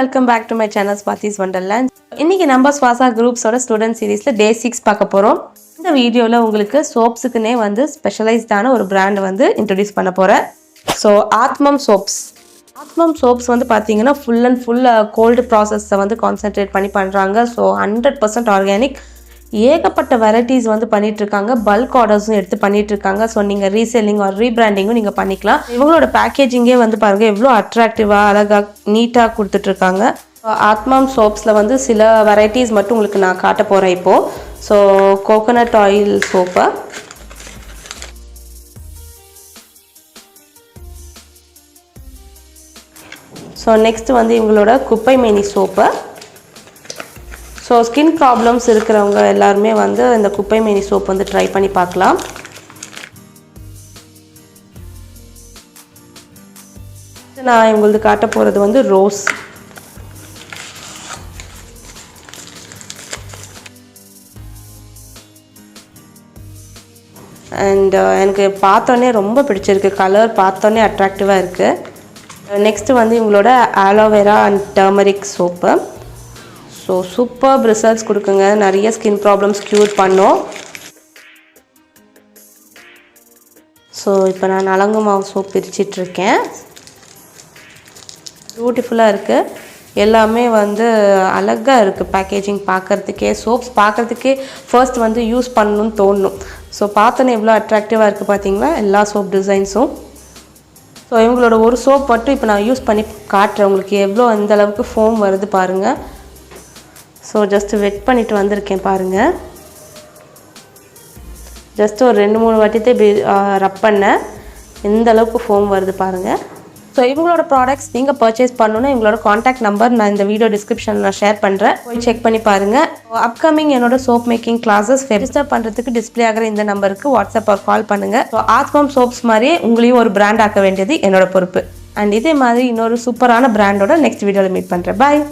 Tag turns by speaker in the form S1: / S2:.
S1: welcome back to my channel Swati's Wonderland. இன்னைக்கு நம்ம ஸ்வாசா குரூப்ஸோட student சீரிஸ்ல டே 6 பார்க்க போறோம். இந்த வீடியோல உங்களுக்கு சோப்ஸ்க்குனே வந்து ஸ்பெஷலைஸ்டான ஒரு பிராண்ட் வந்து இன்ட்ரோ듀ce பண்ண போறேன். ஸோ ஆத்மம் சோப்ஸ் வந்து பார்த்தீங்கன்னா ஃபுல் அண்ட் ஃபுல் கோல்டு ப்ராசஸை வந்து கான்சென்ட்ரேட் பண்ணி பண்ணுறாங்க. So 100% organic. ஏகப்பட்ட வெரைட்டிஸ் வந்து பண்ணிட்டு இருக்காங்க. பல்க் ஆர்டர்ஸும் எடுத்து பண்ணிட்டு இருக்காங்க. ஸோ நீங்கள் ரீசெல்லிங் ஆர் ரீபிராண்டிங்கும் நீங்கள் பண்ணிக்கலாம். இவங்களோட பேக்கேஜிங்கே வந்து பாருங்கள் எவ்வளோ அட்ராக்டிவாக அழகாக நீட்டாக கொடுத்துட்ருக்காங்க. ஆத்மம் சோப்ஸில் வந்து சில வெரைட்டிஸ் மட்டும் உங்களுக்கு நான் காட்ட போகிறேன் இப்போது. So coconut oil soap, so next வந்து இவங்களோட குப்பை மேனி சோப்பு. ஸோ ஸ்கின் ப்ராப்ளம்ஸ் இருக்கிறவங்க எல்லாருமே வந்து இந்த குப்பை மேனி சோப் வந்து ட்ரை பண்ணி பார்க்கலாம். நான் இவங்களுக்கு காட்ட போகிறது வந்து ரோஸ். அண்ட் எனக்கு பார்த்தோன்னே ரொம்ப பிடிச்சிருக்கு. கலர் பார்த்தோன்னே அட்ராக்டிவாக இருக்குது. நெக்ஸ்ட்டு வந்து இவங்களோட aloe vera and turmeric soap. So super results கொடுக்குங்க. நிறைய ஸ்கின் ப்ராப்ளம்ஸ் க்யூர் பண்ணோம். ஸோ இப்போ நான் நலங்கு மாவு சோப் பிரிச்சிட்ருக்கேன். பியூட்டிஃபுல்லாக இருக்குது. எல்லாமே வந்து அழகாக இருக்குது. பேக்கேஜிங் பார்க்குறதுக்கே, சோப்ஸ் பார்க்குறதுக்கே ஃபர்ஸ்ட் வந்து யூஸ் பண்ணணும்னு தோணும். ஸோ பார்த்தோன்னே எவ்வளோ அட்ராக்டிவாக இருக்குது பார்த்தீங்களா எல்லா சோப் டிசைன்ஸும். ஸோ இவங்களோட ஒரு சோப் மட்டும் இப்போ நான் யூஸ் பண்ணி காட்டுறேன் உங்களுக்கு எவ்வளோ அந்த அளவுக்கு ஃபோம் வருது பாருங்கள். ஸோ ஜஸ்ட்டு வெட் பண்ணிவிட்டு வந்திருக்கேன் பாருங்கள். ஜஸ்ட்டு ஒரு 2-3 வாட்டித்தே ரப் பண்ணேன். எந்த அளவுக்கு ஃபோம் வருது பாருங்கள். ஸோ இவங்களோட ப்ராடக்ட்ஸ் நீங்கள் பர்ச்சேஸ் பண்ணணுன்னா இவங்களோட காண்டாக்ட் நம்பர் நான் இந்த வீடியோ டிஸ்கிரிப்ஷனில் நான் ஷேர் பண்ணுறேன். போய் செக் பண்ணி பாருங்கள். அப்கமிங் என்னோட சோப் மேக்கிங் கிளாஸஸ் ரெஜிஸ்டர் பண்ணுறதுக்கு டிஸ்பிளே ஆகிற இந்த நம்பருக்கு வாட்ஸ்அப் ஆர் கால் பண்ணுங்கள். ஸோ ஆத்மம் சோப்ஸ் மாதிரியே உங்களையும் ஒரு பிராண்ட் ஆக்க வேண்டியது என்னோட பொறுப்பு. அண்ட் இதே மாதிரி இன்னொரு சூப்பரான பிராண்டோட நெக்ஸ்ட் வீடியோவில் மீட் பண்ணுறேன். பாய்.